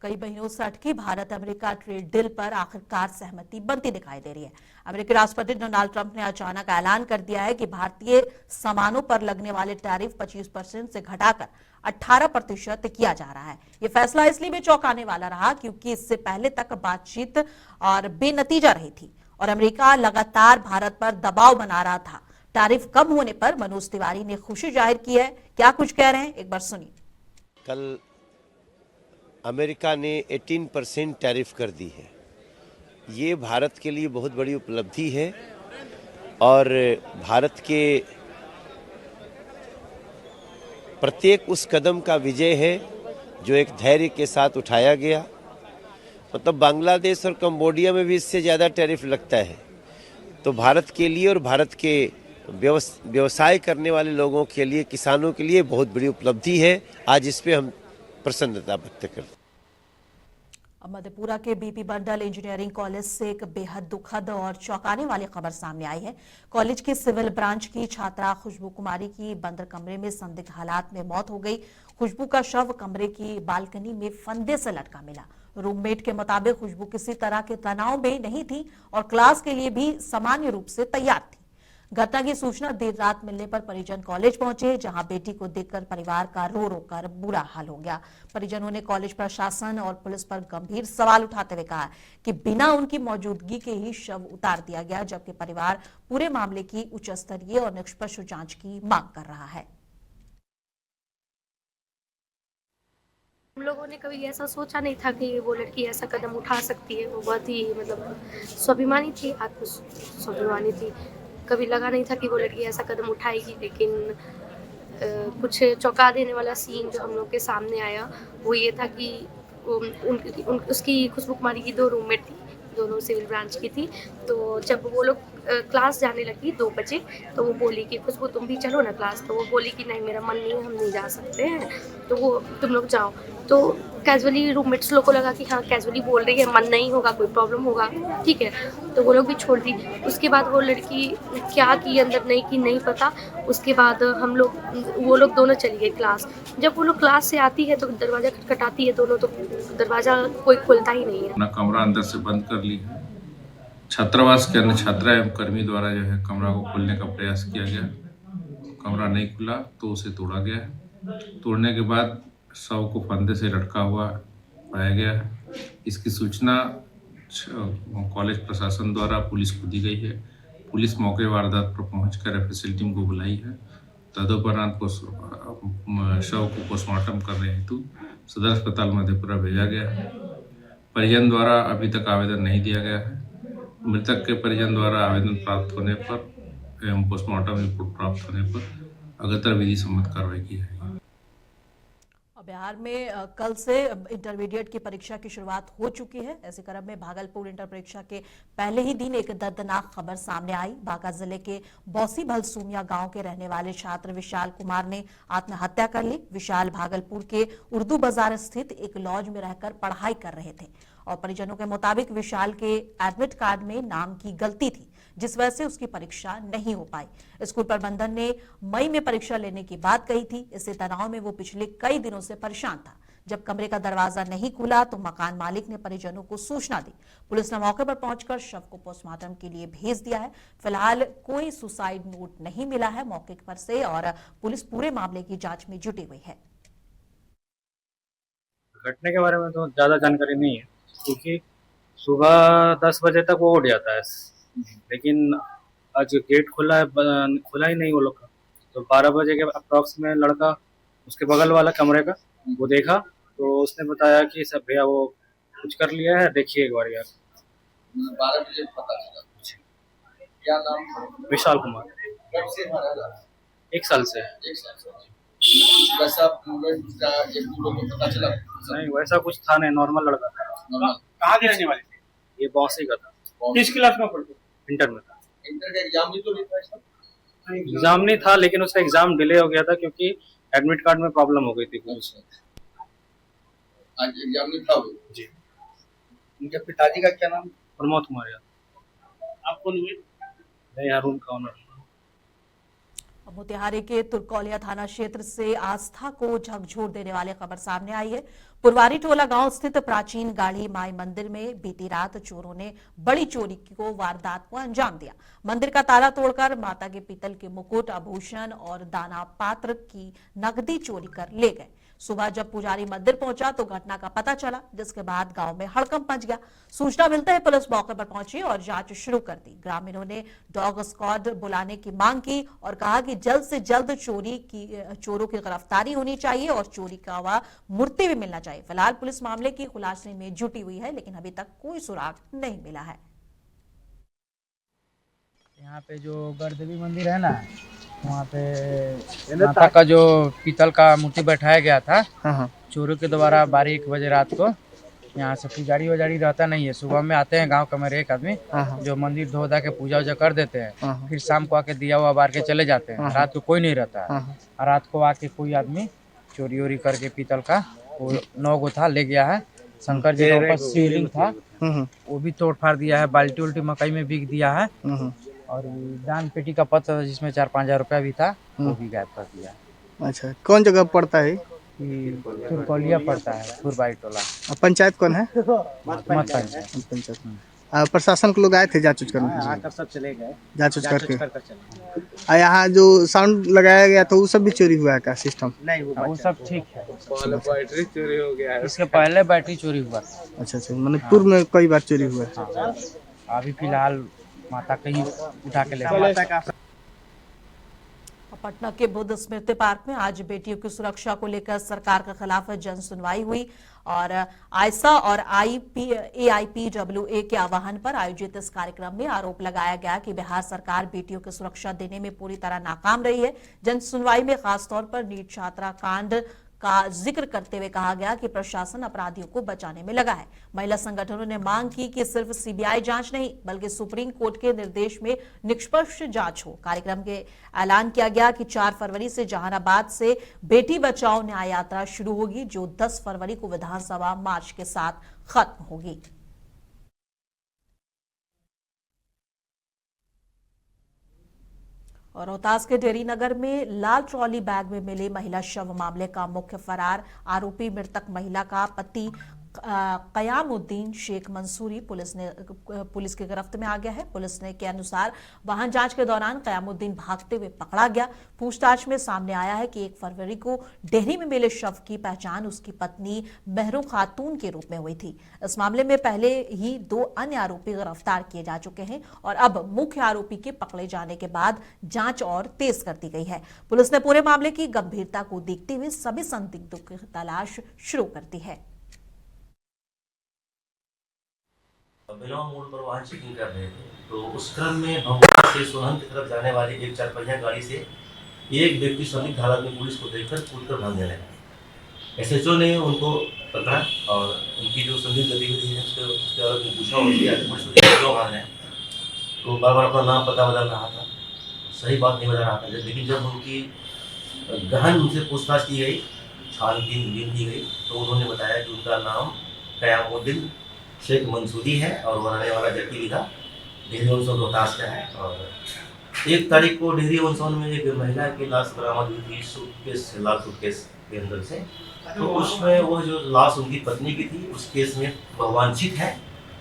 कई महीनों से अटकी भारत अमेरिका ट्रेड डील पर आखिरकार सहमति बनती दिखाई दे रही है। अमेरिकी राष्ट्रपति डोनाल्ड ट्रंप ने अचानक ऐलान कर दिया है कि भारतीय सामानों पर लगने वाले टैरिफ 25% से घटाकर 18% किया जा रहा है। ये फैसला इसलिए भी चौंकाने वाला रहा क्योंकि इससे पहले तक बातचीत और बेनतीजा रही थी और अमेरिका लगातार भारत पर दबाव बना रहा था। टैरिफ कम होने पर मनोज तिवारी ने खुशी जाहिर की है। क्या कुछ कह रहे हैं, एक बार सुनिए। कल अमेरिका ने 18% टैरिफ कर दी है। ये भारत के लिए बहुत बड़ी उपलब्धि है और भारत के प्रत्येक उस कदम का विजय है जो एक धैर्य के साथ उठाया गया। मतलब बांग्लादेश और कंबोडिया में भी इससे ज़्यादा टैरिफ लगता है। तो भारत के लिए और भारत के व्यवसाय करने वाले लोगों के लिए, किसानों के लिए बहुत बड़ी उपलब्धि है। आज इस पे हम प्रसन्नता व्यक्त करते हैं। मधेपुरा के बीपी बंडल इंजीनियरिंग कॉलेज से एक बेहद दुखद और चौंकाने वाली खबर सामने आई है। कॉलेज की सिविल ब्रांच की छात्रा खुशबू कुमारी की बंद कमरे में संदिग्ध हालात में मौत हो गई। खुशबू का शव कमरे की बालकनी में फंदे से लटका मिला। रूममेट के मुताबिक खुशबू किसी तरह के तनाव में नहीं थी और क्लास के लिए भी सामान्य रूप से तैयार थी। घटना की सूचना देर रात मिलने पर परिजन कॉलेज पहुंचे, जहां बेटी को देखकर परिवार का रो रो कर बुरा हाल हो गया। परिजनों ने कॉलेज प्रशासन और पुलिस पर गंभीर सवाल उठाते हुए कहा कि बिना उनकी मौजूदगी के ही शव उतार दिया गया, जबकि परिवार पूरे मामले की उच्च स्तरीय और निष्पक्ष जांच की मांग कर रहा है। हम लोगों ने कभी ऐसा सोचा नहीं था कि वो लड़की ऐसा कदम उठा सकती है। वो बहुत ही स्वाभिमानी थी, आत्म स्वाभिमानी थी। कभी लगा नहीं था कि वो लड़की ऐसा कदम उठाएगी, लेकिन कुछ चौंका देने वाला सीन जो हम लोग के सामने आया वो ये था कि उसकी खुशबू कुमारी की 2 रूममेट थी, दोनों सिविल ब्रांच की थी। तो जब वो लोग क्लास जाने लगी 2 बजे, तो वो बोली कि खुशबू तुम भी चलो ना क्लास। तो वो बोली कि नहीं मेरा मन नहीं है, हम नहीं जा सकते हैं, तो वो तुम लोग जाओ। तो कैजुअली रूममेट्स लोग को लगा कि हाँ कैजुअली बोल रही है, मन नहीं होगा, कोई प्रॉब्लम होगा, ठीक है, तो वो लोग भी छोड़ दी। उसके बाद वो लड़की क्या की अंदर नहीं की नहीं पता। उसके बाद वो लोग दोनों चली गए क्लास। जब वो लोग क्लास से आती है तो दरवाज़ा खटखटाती है दोनों, तो दरवाज़ा कोई खोलता ही नहीं है। अपना कमरा अंदर से बंद कर ली है। छात्रावास के अन्य छात्रा एवं कर्मी द्वारा जो है कमरा को खोलने का प्रयास किया गया। कमरा नहीं खुला तो उसे तोड़ा गया। तोड़ने के बाद शव को फंदे से लटका हुआ पाया गया है। इसकी सूचना कॉलेज प्रशासन द्वारा पुलिस को दी गई है। पुलिस मौके वारदात पर पहुंचकर एफएसएल टीम को बुलाई है। तदुपरांत को शव को पोस्टमार्टम करने हेतु सदर अस्पताल मधेपुरा भेजा गया है। परिजन द्वारा अभी तक आवेदन नहीं दिया गया है। मृतक के परिजन द्वारा आवेदन प्राप्त होने पर एवं पोस्टमार्टम रिपोर्ट प्राप्त होने पर अग्रतर विधि सम्मत कार्रवाई की जाएगी। बिहार में कल से इंटरमीडिएट की परीक्षा की शुरुआत हो चुकी है। ऐसे क्रम में भागलपुर इंटर परीक्षा के पहले ही दिन एक दर्दनाक खबर सामने आई। बांका जिले के बौसी भलसूमिया गांव के रहने वाले छात्र विशाल कुमार ने आत्महत्या कर ली। विशाल भागलपुर के उर्दू बाजार स्थित एक लॉज में रहकर पढ़ाई कर रहे थे और परिजनों के मुताबिक विशाल के एडमिट कार्ड में नाम की गलती थी, जिस वजह से उसकी परीक्षा नहीं हो पाई। स्कूल प्रबंधन ने मई में परीक्षा लेने की बात कही थी। इसी तनाव में वो पिछले कई दिनों से परेशान था। जब कमरे का दरवाजा नहीं खुला तो मकान मालिक ने परिजनों को सूचना दी। पुलिस ने मौके पर पहुंचकर शव को पोस्टमार्टम के लिए भेज दिया है। फिलहाल कोई सुसाइड नोट नहीं मिला है मौके पर से और पुलिस पूरे मामले की जांच में जुटी हुई है। घटने के बारे में तो ज्यादा जानकारी नहीं है, क्योंकि सुबह 10 बजे तक वो उठ जाता है, लेकिन आज गेट खुला ही नहीं वो लोग का। तो 12 बजे के अप्रॉक्स में लड़का उसके बगल वाला कमरे का वो देखा, तो उसने बताया कि सब भैया वो कुछ कर लिया है, देखिए एक बार यार। 12 बजे पता चला। क्या नाम? विशाल कुमार। कब से मरा था? 1 साल से। 1 साल से। वैसा पता चला? नहीं वैसा कुछ था नहीं, नॉर्मल लड़का था। कहाँ के रहने वाले थे? ये बॉस ही का था। किस क्लास में पढ़ते? इंटर में था। इंटर का एग्जाम भी तो नहीं था इसका? एग्जाम नहीं था, लेकिन उसका एग्जाम डिले हो गया था क्योंकि एडमिट कार्ड में प्रॉब्लम हो गई थी कुछ। आज एग्जाम नहीं था वो? जी। उनके पिताजी का क्या नाम? प्रमोद कुमार यादव। आप कौन हुए? मैं यहाँ रूम का ऑनर। मोतिहारी के तुर्कौलिया थाना क्षेत्र से आस्था को झकझोर देने वाली खबर सामने आई है। पुरवारी टोला गांव स्थित प्राचीन गाड़ी माई मंदिर में बीती रात चोरों ने बड़ी चोरी को वारदात को अंजाम दिया। मंदिर का ताला तोड़कर माता के पीतल के मुकुट, आभूषण और दाना पात्र की नकदी चोरी कर ले गए। सुबह जब पुजारी मंदिर पहुंचा तो घटना का पता चला, जिसके बाद गांव में हड़कंप मच गया। सूचना मिलते ही पुलिस मौके पर पहुंची और जांच शुरू कर दी। ग्रामीणों ने डॉग स्क्वाड बुलाने की मांग की और कहा कि जल्द से जल्द चोरों की गिरफ्तारी होनी चाहिए और चोरी का हुआ मूर्ति भी मिलना चाहिए। फिलहाल पुलिस मामले की खुलासे में जुटी हुई है, लेकिन अभी तक कोई सुराग नहीं मिला है। यहाँ पे जो गढ़देवी मंदिर है ना, वहाँ पे माता का जो पीतल का मूर्ति बैठाया गया था, चोरों के द्वारा 12-1 बजे रात को। यहाँ से पुजारी वजारी रहता नहीं है, सुबह में आते हैं गांव का मेरे एक आदमी जो मंदिर धो धा के पूजा वूजा कर देते हैं, फिर शाम को आके दिया हुआ बार के चले जाते हैं। रात को कोई नहीं रहता है। रात को आके कोई आदमी चोरी वोरी करके पीतल का वो 9 गो था ले गया है। शंकर जी का ऊपर शिवलिंग था वो भी तोड़ फाड़ दिया है। बाल्टी उल्टी मकई में बिक दिया है और दान पेटी का पत्र जिसमें 4-5 हजार रुपया भी था वो भी गायब कर दिया। अच्छा, कौन जगह पड़ता है? तुर्कौलिया पड़ता है, पुरवारी टोला। पंचायत कौन है? मत पंचायत। प्रशासन के लोग आए थे जांच करने? हाँ, तब सब चले गए जांच करके। चले। यहाँ जो साउंड लगाया गया था वो सब भी चोरी हुआ है का सिस्टम? नहीं, वो सब ठीक है। बैटरी चोरी हो गया है। इसके पहले बैटरी चोरी हुआ। अच्छा, मैंने पूर्व में कई बार चोरी हुआ है। हाँ, अभी फिलहाल माता कहीं उठा के ले गए। पटना के बुद्ध स्मृति पार्क में आज बेटियों की सुरक्षा को लेकर सरकार के खिलाफ जन सुनवाई हुई और आयसा और AIPWA के आह्वान पर आयोजित इस कार्यक्रम में आरोप लगाया गया कि बिहार सरकार बेटियों की सुरक्षा देने में पूरी तरह नाकाम रही है। जन सुनवाई में खासतौर पर नीट छात्रा कांड का जिक्र करते हुए कहा गया कि प्रशासन अपराधियों को बचाने में लगा है। महिला संगठनों ने मांग की कि सिर्फ CBI जांच नहीं बल्कि सुप्रीम कोर्ट के निर्देश में निष्पक्ष जांच हो। कार्यक्रम के ऐलान किया गया कि 4 फरवरी से जहानाबाद से बेटी बचाओ न्याय यात्रा शुरू होगी, जो 10 फरवरी को विधानसभा मार्च के साथ खत्म होगी। और रोहतास के डेरी नगर में लाल ट्रॉली बैग में मिले महिला शव मामले का मुख्य फरार आरोपी मृतक महिला का पति कयामुद्दीन शेख मंसूरी पुलिस की गिरफ्त में आ गया है। पुलिस ने के अनुसार वाहन जांच के दौरान कयामुद्दीन भागते हुए पकड़ा गया। पूछताछ में सामने आया है कि 1 फरवरी को डेहरी में मिले शव की पहचान उसकी पत्नी महरू खातून के रूप में हुई थी। इस मामले में पहले ही 2 अन्य आरोपी गिरफ्तार किए जा चुके हैं और अब मुख्य आरोपी के पकड़े जाने के बाद जांच और तेज कर दी गई है। पुलिस ने पूरे मामले की गंभीरता को देखते हुए सभी संदिग्धों की तलाश शुरू कर दी है। बिलवा मोड़ पर वाहन चेकिंग कर रहे थे तो उस क्रम में भभुआ से सोहन की तरफ जाने वाली एक 4 पहिया गाड़ी से एक व्यक्ति संदिग्ध हालत में पुलिस को देखकर कूदकर भागने लगा। SHO ने उनको पकड़ा और उनकी जो संदिग्ध गतिविधि है उसके बारे में पूछा और क्यों भाग रहे हैं, तो बार बार अपना नाम पता बदल रहा था, सही बात नहीं बता रहा था। लेकिन जब उनकी गहन उनसे पूछताछ की गई, छानबीन की गई, तो उन्होंने बताया कि उनका नाम कयामुद्दीन शेख मंसूरी है और वो रहने वाला जट्टी था, डेहरी वंशोन रोहतास का है। और 1 तारीख को डेहरी वंशोन में एक महिला की लाश बरामद हुई थी सूटकेस लाल सूटकेस के अंदर से, तो उसमें वो जो लाश उनकी पत्नी की थी उस केस में वांछित है,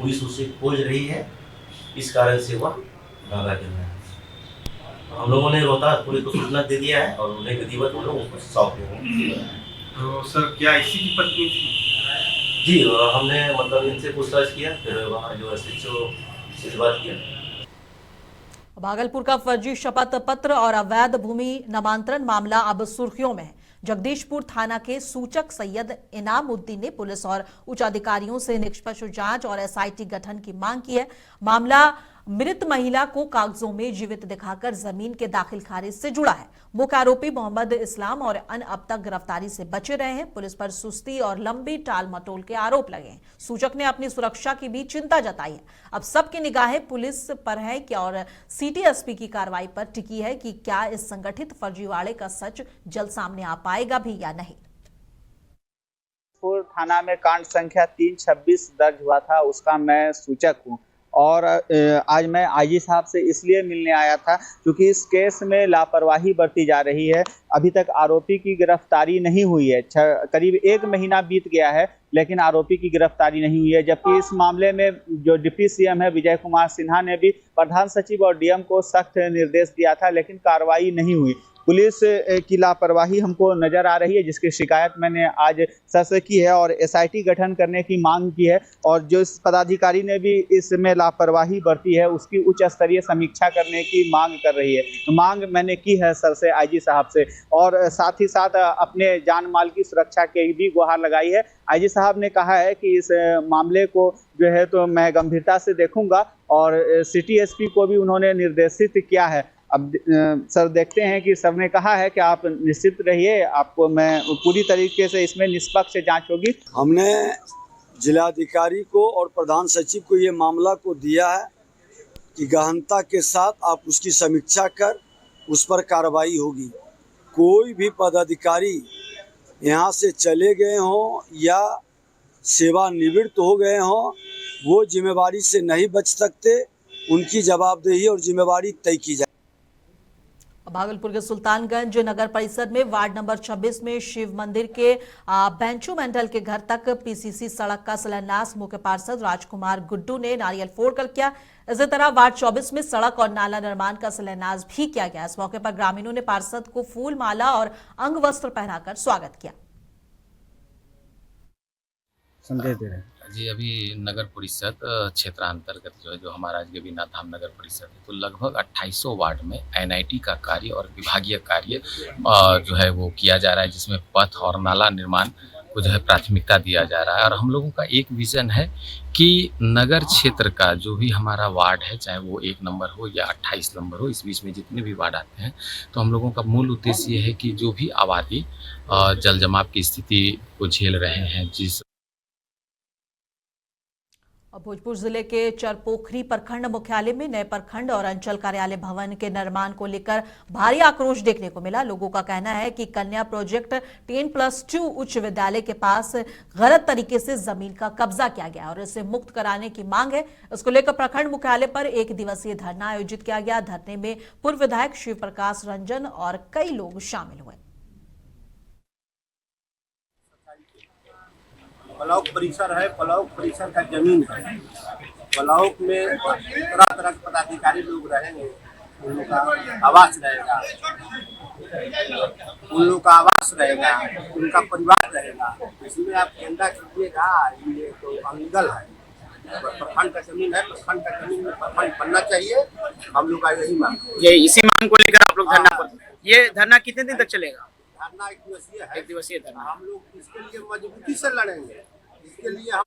पुलिस उसे खोज रही है, इस कारण से वह भागा कर रहा है। हम लोगों ने रोहतास पुलिस को सूचना दे दिया है और उन्हें विधिवत हम लोग उसको सौंपे। तो सर क्या इसी की पत्नी थी? जी, हमने मतलब इनसे पूछताछ किया, फिर वहाँ जो SHO से बात किया। भागलपुर का फर्जी शपथ पत्र और अवैध भूमि नामांतरण मामला अब सुर्खियों में है। जगदीशपुर थाना के सूचक सैयद इनामुद्दीन ने पुलिस और उच्च अधिकारियों से निष्पक्ष जांच और SIT गठन की मांग की है। मामला मृत महिला को कागजों में जीवित दिखाकर जमीन के दाखिल खारिज से जुड़ा है। मुख्य आरोपी मोहम्मद इस्लाम और अन्य अब तक गिरफ्तारी से बचे रहे हैं। पुलिस पर सुस्ती और लंबी टाल मटोल के आरोप लगे हैं। सूचक ने अपनी सुरक्षा की भी चिंता जताई है। अब सबकी निगाहें पुलिस पर है कि और सिटी SP की कार्रवाई पर टिकी है कि क्या इस संगठित फर्जीवाड़े का सच जल्द सामने आ पाएगा भी या नहीं। थाना में कांड संख्या 326 दर्ज हुआ था, उसका मैं सूचक हूँ और आज मैं आईजी साहब से इसलिए मिलने आया था क्योंकि इस केस में लापरवाही बरती जा रही है। अभी तक आरोपी की गिरफ्तारी नहीं हुई है। करीब 1 महीना बीत गया है लेकिन आरोपी की गिरफ्तारी नहीं हुई है, जबकि इस मामले में जो डिप्टी सीएम है विजय कुमार सिन्हा ने भी प्रधान सचिव और डीएम को सख्त निर्देश दिया था, लेकिन कार्रवाई नहीं हुई। पुलिस की लापरवाही हमको नजर आ रही है, जिसकी शिकायत मैंने आज सर से की है और एसआईटी गठन करने की मांग की है। और जो इस पदाधिकारी ने भी इसमें लापरवाही बरती है उसकी उच्च स्तरीय समीक्षा करने की मांग कर रही है। मांग मैंने की है सर से, आईजी साहब से, और साथ ही साथ अपने जान माल की सुरक्षा की भी गुहार लगाई है। आईजी साहब ने कहा है कि इस मामले को जो है तो मैं गंभीरता से देखूंगा और सिटी एसपी को भी उन्होंने निर्देशित किया है। अब सर देखते हैं कि सर ने कहा है कि आप निश्चित रहिए, आपको मैं पूरी तरीके से इसमें निष्पक्ष जांच होगी। हमने जिलाधिकारी को और प्रधान सचिव को ये मामला को दिया है कि गहनता के साथ आप उसकी समीक्षा कर उस पर कार्रवाई होगी। कोई भी पदाधिकारी यहाँ से चले गए हों या सेवानिवृत्त हो गए हों, वो जिम्मेवारी से नहीं बच सकते। उनकी जवाबदेही और जिम्मेवारी तय की जाए। भागलपुर के सुल्तानगंज नगर परिषद में वार्ड नंबर 26 में शिव मंदिर के बेंचू मंडल के घर तक पीसीसी सड़क का शिलान्यास मुख्य पार्षद राजकुमार गुड्डू ने नारियल फोड़कर किया। इसी तरह वार्ड 24 में सड़क और नाला निर्माण का शिलान्यास भी किया गया। इस मौके पर ग्रामीणों ने पार्षद को फूल माला और अंग वस्त्र पहनाकर स्वागत किया। जी अभी नगर परिषद क्षेत्रांतर्गत जो हमारा जगबीनाथ धाम नगर परिषद है, तो लगभग 2800 वार्ड में एनआईटी का कार्य और विभागीय कार्य जो है वो किया जा रहा है, जिसमें पथ और नाला निर्माण को जो है प्राथमिकता दिया जा रहा है। और हम लोगों का एक विजन है कि नगर क्षेत्र का जो भी हमारा वार्ड है, चाहे वो 1 नंबर हो या 28 नंबर हो, इस बीच में जितने भी वार्ड आते हैं, तो हम लोगों का मूल उद्देश्य ये है कि जो भी आबादी जल जमाव की स्थिति को झेल रहे हैं, जिस भोजपुर जिले के चरपोखरी प्रखंड मुख्यालय में नए प्रखंड और अंचल कार्यालय भवन के निर्माण को लेकर भारी आक्रोश देखने को मिला। लोगों का कहना है कि कन्या प्रोजेक्ट 10+2 उच्च विद्यालय के पास गलत तरीके से जमीन का कब्जा किया गया और इसे मुक्त कराने की मांग है। इसको लेकर प्रखंड मुख्यालय पर 1 दिवसीय धरना आयोजित किया गया। धरने में पूर्व विधायक शिव प्रकाश रंजन और कई लोग शामिल हुए। ब्लॉक परिसर है, ब्लॉक परिसर का जमीन है। ब्लॉक में तरह तरह के पदाधिकारी लोग रहेंगे, उन लोग का आवास रहेगा, उनका परिवार रहेगा। इसमें आप झंडा खींचिएगा, ये तो अनलीगल है। प्रखंड का जमीन है, प्रखंड का जमीन में प्रखंड बनना चाहिए। हम लोग का यही मांग है। ये इसी मांग को लेकर आप लोग धरना पर, ये धरना कितने दिन तक चलेगा? धरना 1 दिवसीय है। 1 दिवसीय धरना। हम लोग इसके लिए मजबूती से लड़ेंगे। इसके लिए हम